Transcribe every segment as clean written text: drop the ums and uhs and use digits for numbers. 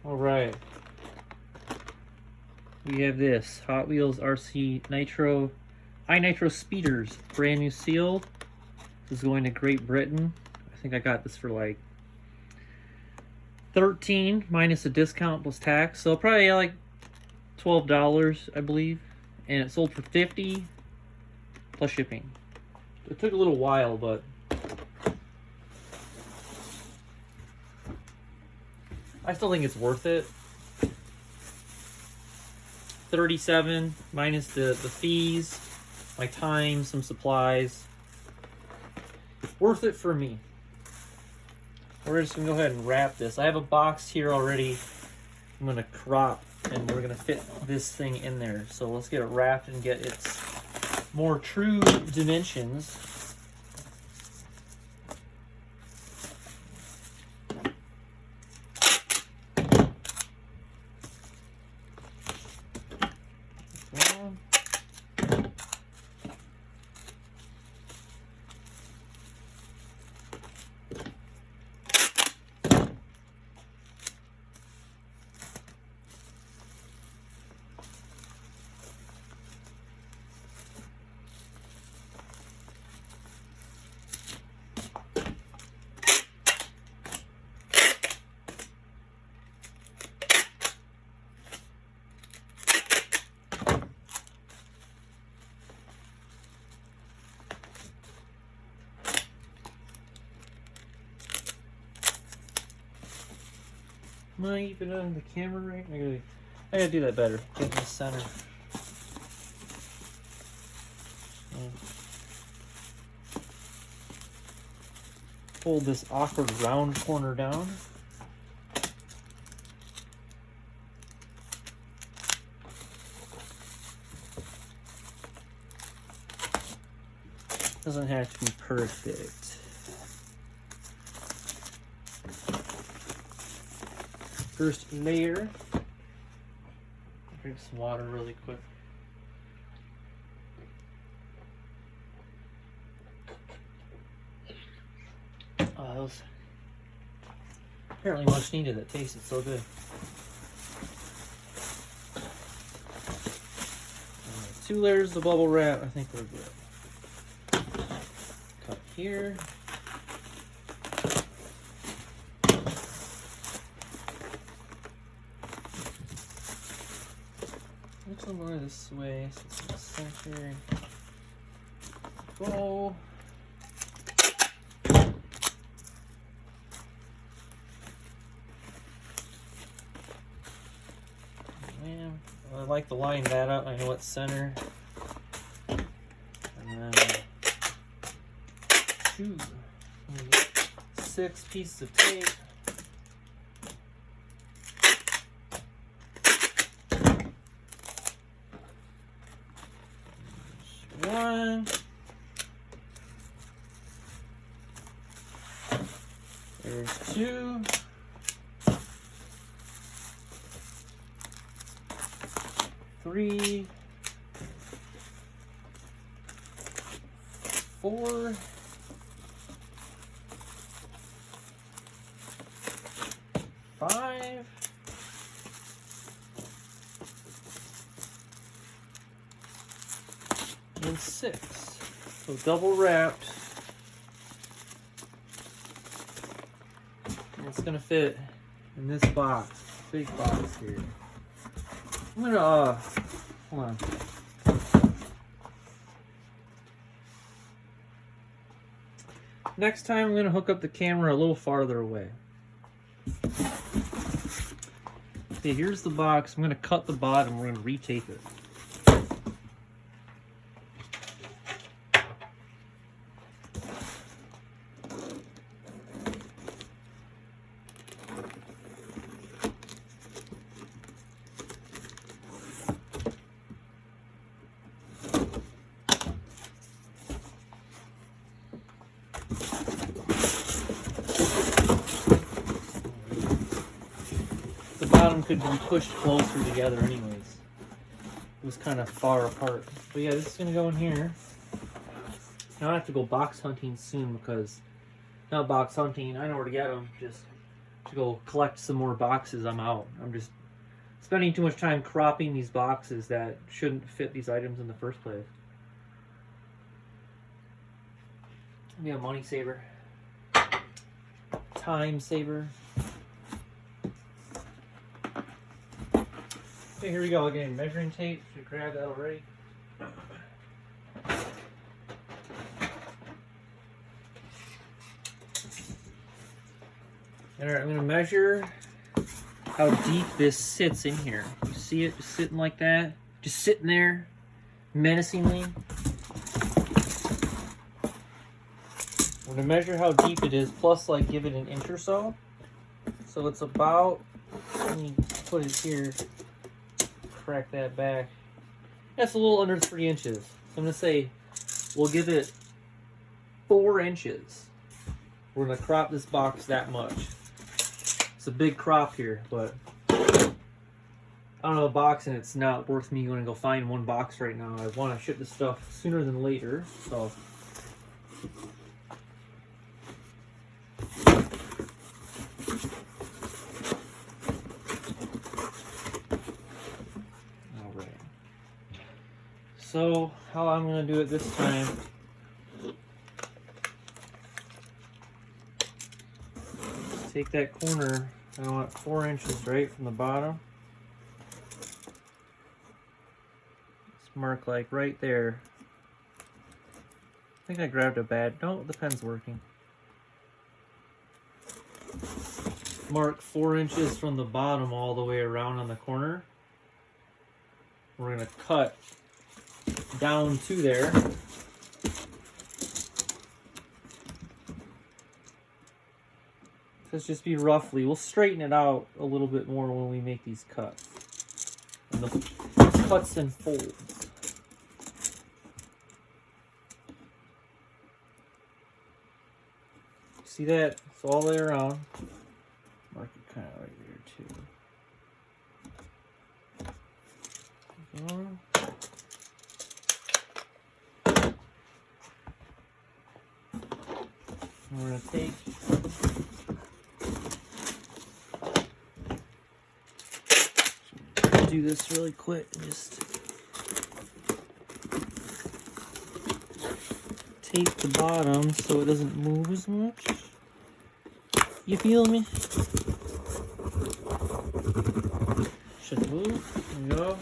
All right. We have this Hot Wheels RC Nitro iNitro Speeders, brand new seal. This is going to Great Britain. I think I got this for like 13 minus a discount plus tax, so probably like $12, I believe, and it sold for 50 plus shipping. It took a little while, but I still think it's worth it. 37 minus the fees, my time, some supplies. Worth it for me. We're just gonna go ahead and wrap this. I have a box here already. I'm gonna crop and we're gonna fit this thing in there. So let's get it wrapped and get its more true dimensions. Am I even on the camera right? I gotta do that better. Get in the center. Fold this awkward round corner down. Doesn't have to be perfect. First layer. Drink some water really quick. Oh, that was apparently much needed. That tasted so good. Right, 2 layers of bubble wrap. I think we're good. Cut here. More this way, so it's in the center. Go. Man, I like to line that up. I know it's center. And then 6 pieces of tape. One. There's 2. 3. 4. 5. And 6. So double wrapped. And it's gonna fit in this box, big box here. I'm gonna hold on. Next time I'm gonna hook up the camera a little farther away. Okay, here's the box. I'm gonna cut the bottom. We're gonna retape it. Bottom could be pushed closer together anyways. It was kind of far apart. But yeah, this is going to go in here. Now I have to go box hunting soon because, not box hunting, I know where to get them. Just to go collect some more boxes, I'm out. I'm just spending too much time cropping these boxes that shouldn't fit these items in the first place. Be a money saver. Time saver. Okay, here we go again. Measuring tape. Should grab that already. Alright, I'm going to measure how deep this sits in here. You see it just sitting like that? Just sitting there menacingly. I'm going to measure how deep it is, plus like give it an inch or so. So it's about, let me put it here, crack that back. That's a little under 3 inches. So I'm going to say we'll give it 4 inches. We're going to crop this box that much. It's a big crop here, but I don't know the box, and it's not worth me going to go find one box right now. I want to ship this stuff sooner than later, so. Alright. So, how I'm going to do it this time. Take that corner, I want 4 inches right from the bottom. Let's mark like right there. I think I grabbed a bad, no, the pen's working. Mark 4 inches from the bottom all the way around on the corner. We're going to cut down to there. Let's just be roughly. We'll straighten it out a little bit more when we make these cuts. And the cuts and folds. See that? It's all the way around. Mark it kind of right there too. And we're going to take do this really quick and just tape the bottom so it doesn't move as much. You feel me? Shouldn't move. There we go.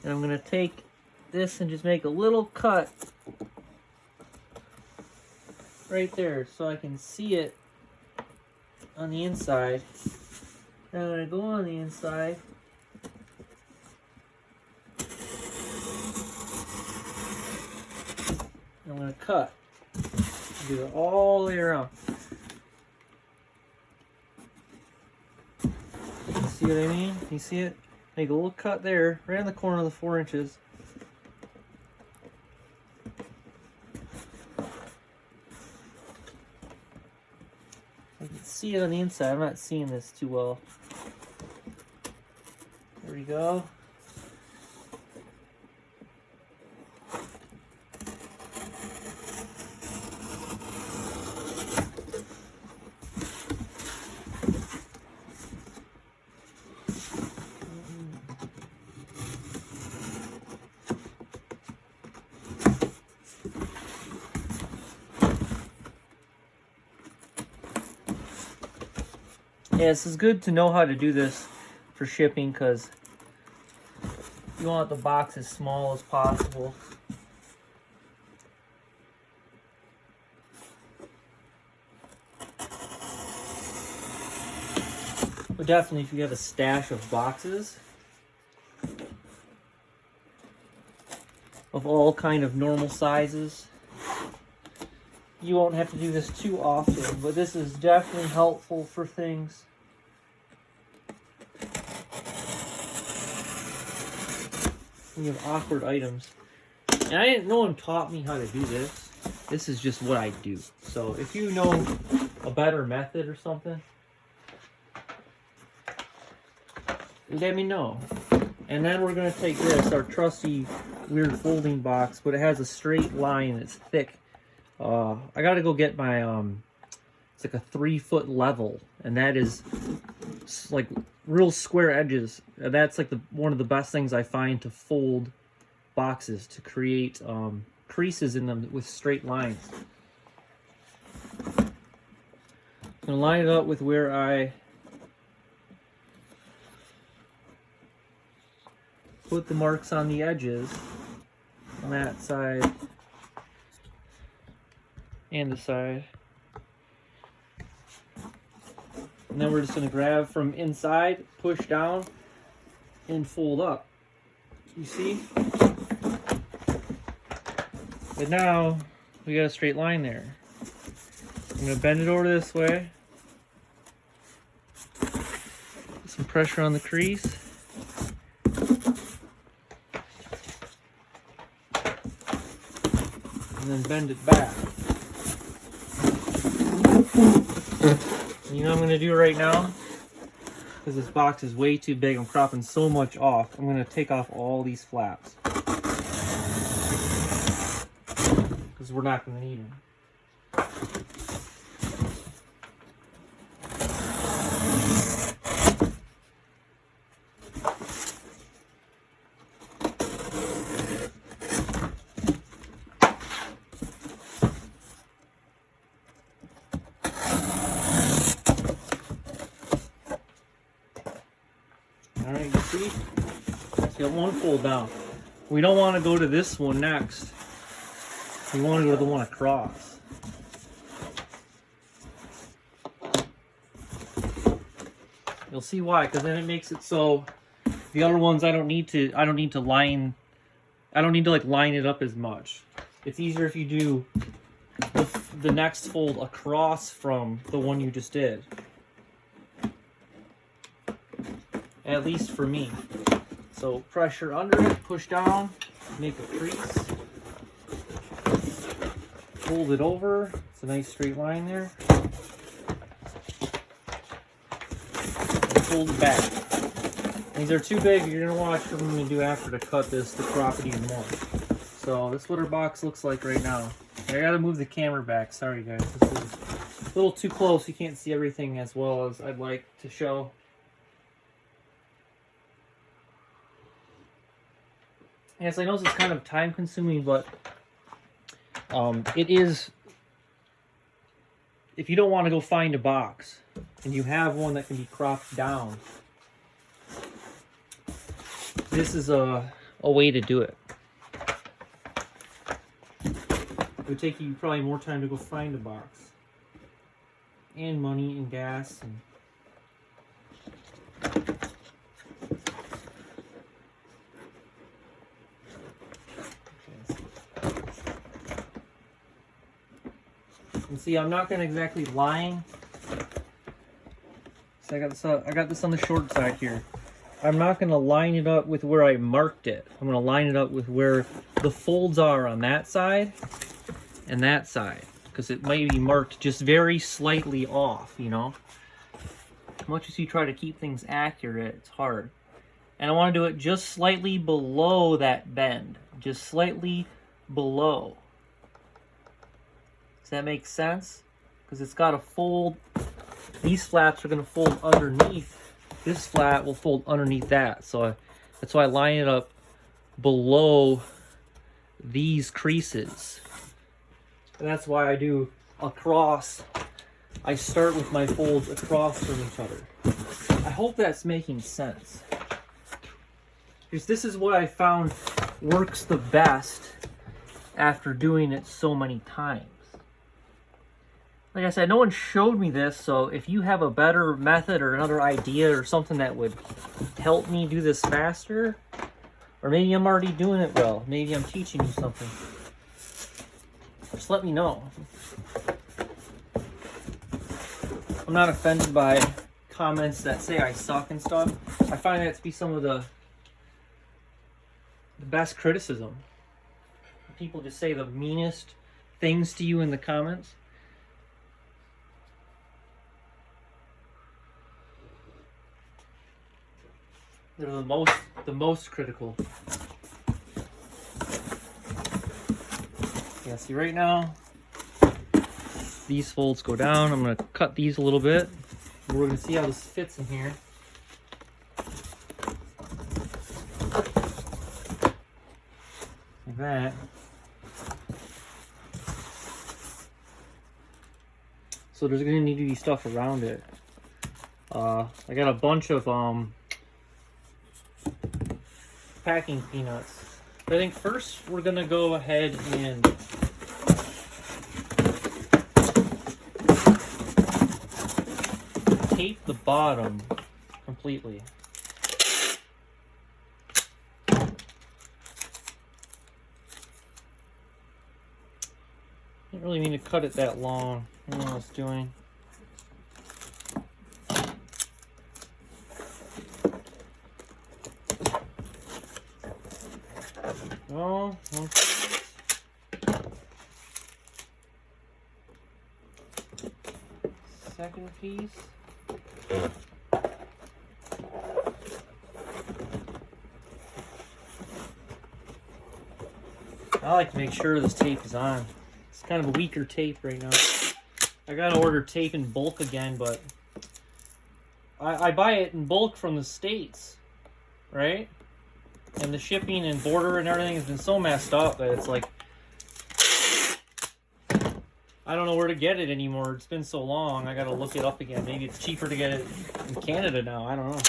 And I'm going to take this and just make a little cut right there so I can see it on the inside. And I'm going to go on the inside. And I'm going to cut. Do it all the way around. You see what I mean? You see it? Make a little cut there, right in the corner of the 4 inches. I can see it on the inside. I'm not seeing this too well. There we go. Yeah, this is good to know how to do this for shipping because you want the box as small as possible. But definitely if you have a stash of boxes of all kind of normal sizes, you won't have to do this too often, but this is definitely helpful for things. When you have awkward items. And no one taught me how to do this. This is just what I do. So if you know a better method or something, let me know. And then we're going to take this, our trusty weird folding box, but it has a straight line that's thick. I got to go get my, it's like a 3-foot level, and that is like real square edges. That's like one of the best things I find to fold boxes, to create creases in them with straight lines. I'm going to line it up with where I put the marks on the edges on that side and the side. And then we're just going to grab from inside, push down, and fold up. You see? But now we got a straight line there. I'm going to bend it over this way. Put some pressure on the crease. And then bend it back. You know what I'm going to do right now? Because this box is way too big, I'm cropping so much off, I'm going to take off all these flaps. Because we're not going to need them. Alright, you see? So you got one fold down. We don't want to go to this one next. We want to go to the one across. You'll see why, because then it makes it so the other ones I don't need to line it up as much. It's easier if you do the next fold across from the one you just did. At least for me. So pressure under it, push down, make a crease, fold it over. It's a nice straight line there. And fold it back. These are too big. You're gonna watch what I'm gonna do after to cut this to crop it even more. So this is what our box looks like right now. I gotta move the camera back. Sorry guys, this is a little too close. You can't see everything as well as I'd like to show. Yes, I know this is kind of time consuming, but it is, if you don't want to go find a box and you have one that can be cropped down, this is a way to do it. It would take you probably more time to go find a box, and money and gas and see, I'm not going to exactly line. So I got this on the short side here. I'm not going to line it up with where I marked it. I'm going to line it up with where the folds are on that side and that side, because it might be marked just very slightly off, you know. As much as you try to keep things accurate, it's hard. And I want to do it just slightly below that bend. Just slightly below. Does that make sense? Because it's got to fold. These flaps are going to fold underneath. This flat will fold underneath that. So that's why I line it up below these creases. And that's why I do across. I start with my folds across from each other. I hope that's making sense. Because this is what I found works the best after doing it so many times. Like I said, no one showed me this, so if you have a better method or another idea or something that would help me do this faster, or maybe I'm already doing it well, maybe I'm teaching you something, just let me know. I'm not offended by comments that say I suck and stuff. I find that to be some of the best criticism. People just say the meanest things to you in the comments. They're the most the most critical. Yeah, see right now, these folds go down. I'm gonna cut these a little bit. We're gonna see how this fits in here. Like that. So there's gonna need to be stuff around it. I got a bunch of packing peanuts. But I think first we're gonna go ahead and tape the bottom completely. Didn't really mean to cut it that long. I don't know what I was doing. Oh, okay. Second piece. I like to make sure this tape is on. It's kind of a weaker tape right now. I gotta order tape in bulk again, but I buy it in bulk from the States, right? And the shipping and border and everything has been so messed up that it's like, I don't know where to get it anymore. It's been so long, I gotta look it up again. Maybe it's cheaper to get it in Canada now, I don't know.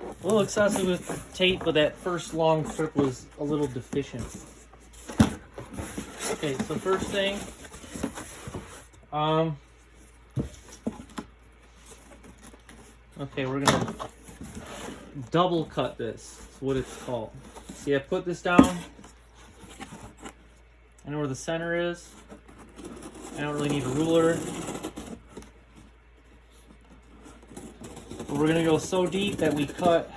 A little excessive with tape, but that first long strip was a little deficient. Okay, so first thing, okay, we're gonna double cut this. That's what it's called. See, I put this down. I know where the center is. I don't really need a ruler. But we're gonna go so deep that we cut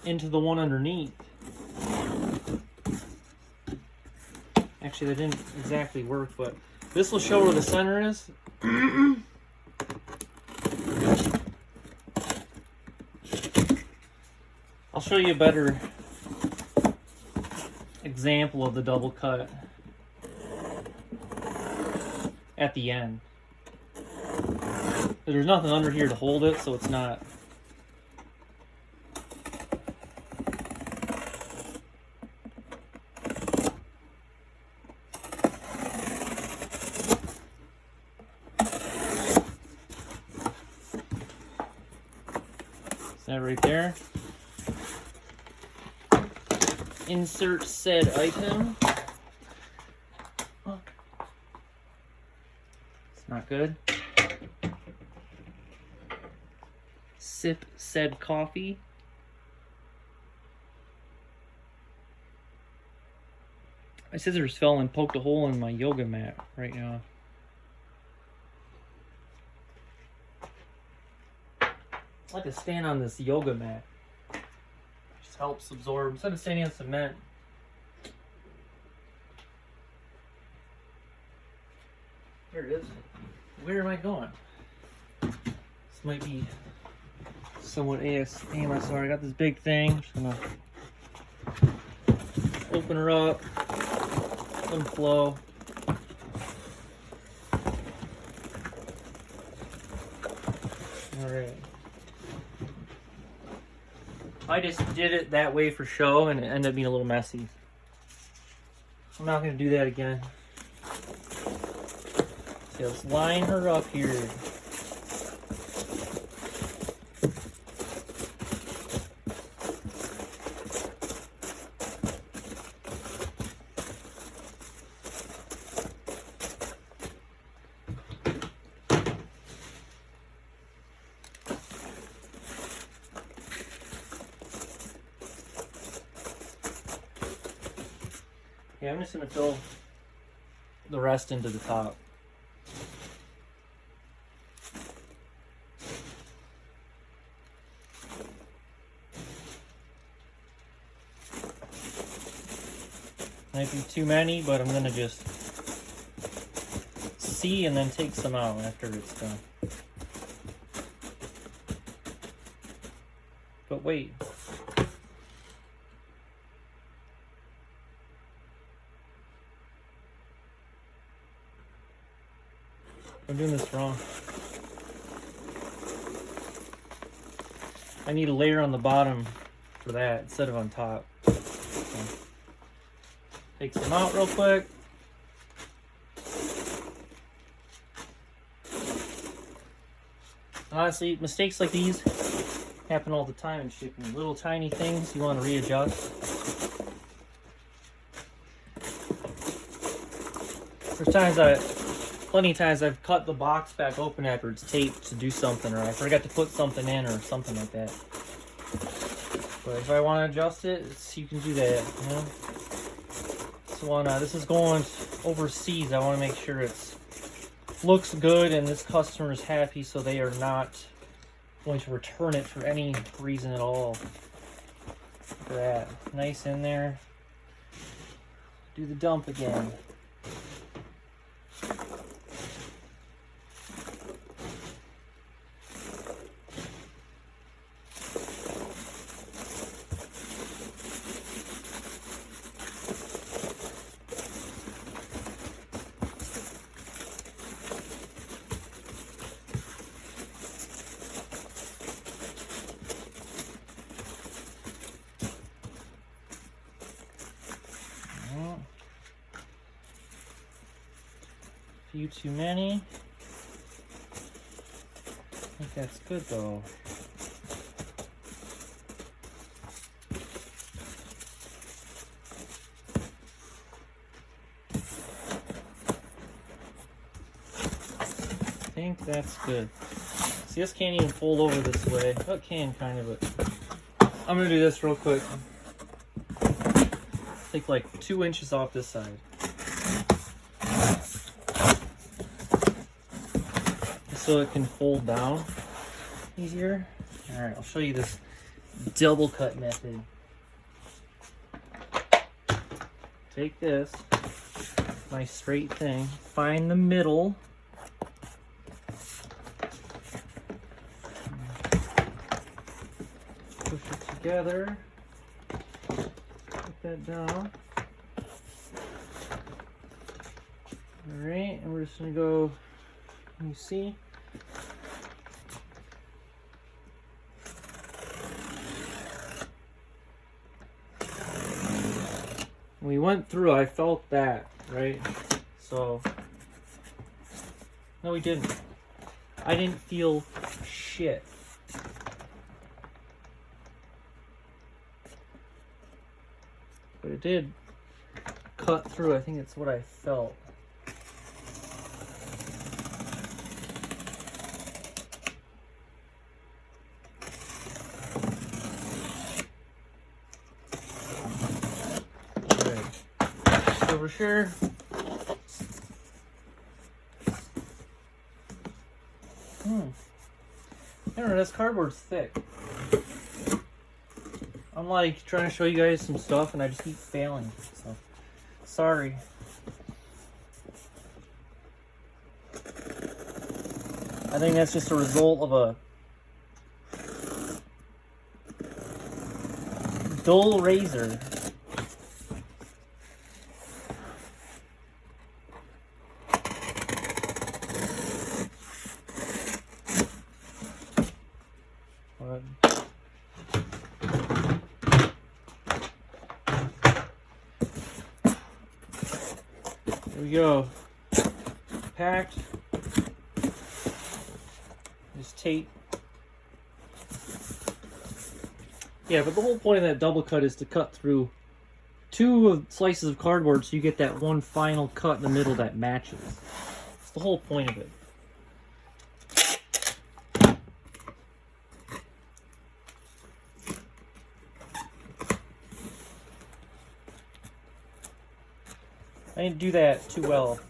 into the one underneath. Actually, that didn't exactly work, but this will show where the center is. I'll show you a better example of the double cut at the end. There's nothing under here to hold it, so it's not. Is that right there? Insert said item. It's not good. Sip said coffee. My scissors fell and poked a hole in my yoga mat right now. I like to stand on this yoga mat. Just helps absorb instead of standing on cement. Here it is. Where am I going? This might be somewhat ASMR. Sorry, I got this big thing. Just gonna open her up. Let them flow. Alright. I just did it that way for show and it ended up being a little messy. I'm not going to do that again. So let's line her up here. Yeah, I'm just going to fill the rest into the top. Might be too many, but I'm going to just see and then take some out after it's done. wait. I'm doing this wrong. I need a layer on the bottom for that instead of on top. So, take some out real quick. Honestly, mistakes like these happen all the time in shipping. Little tiny things you want to readjust. Plenty of times I've cut the box back open after it's taped to do something, or I forgot to put something in or something like that. But if I want to adjust it, you can do that, you know? So this is going overseas. I want to make sure it's looks good and this customer is happy, so they are not going to return it for any reason at all. Look at that. Nice in there. Do the dump again. Few too many. I think that's good though. I think that's good. See, this can't even fold over this way. Oh, it can kind of, but I'm gonna do this real quick. Take like 2 inches off this side. So it can fold down easier. All right, I'll show you this double cut method. Take this, nice straight thing, find the middle. Push it together, put that down. All right, and we're just gonna go, you see? We went through, I felt that, right? So, no, we didn't. I didn't feel shit. But it did cut through. I think it's what I felt. For sure. I don't know, this cardboard's thick. I'm like trying to show you guys some stuff and I just keep failing. So sorry. I think that's just a result of a dull razor. There we go. Packed. Just tape. Yeah, but the whole point of that double cut is to cut through 2 slices of cardboard so you get that one final cut in the middle that matches. That's the whole point of it. I didn't do that too well.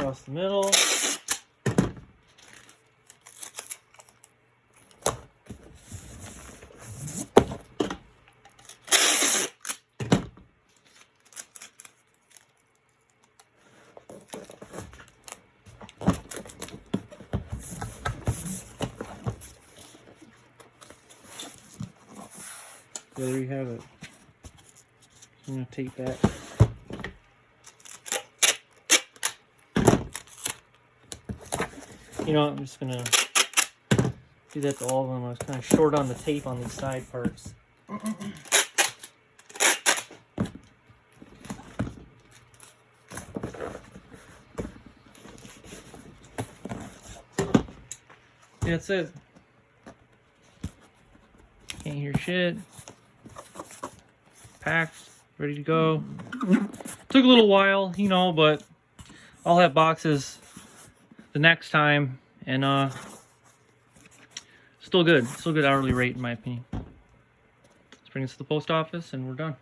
across the middle. So there you have it. I'm going to tape that. You know, I'm just going to do that to all of them. I was kind of short on the tape on these side parts. Yeah, that's it. Can't hear shit. Packed, ready to go. Took a little while, you know, but I'll have boxes the next time, and still good hourly rate in my opinion. Let's bring this to the post office and we're done.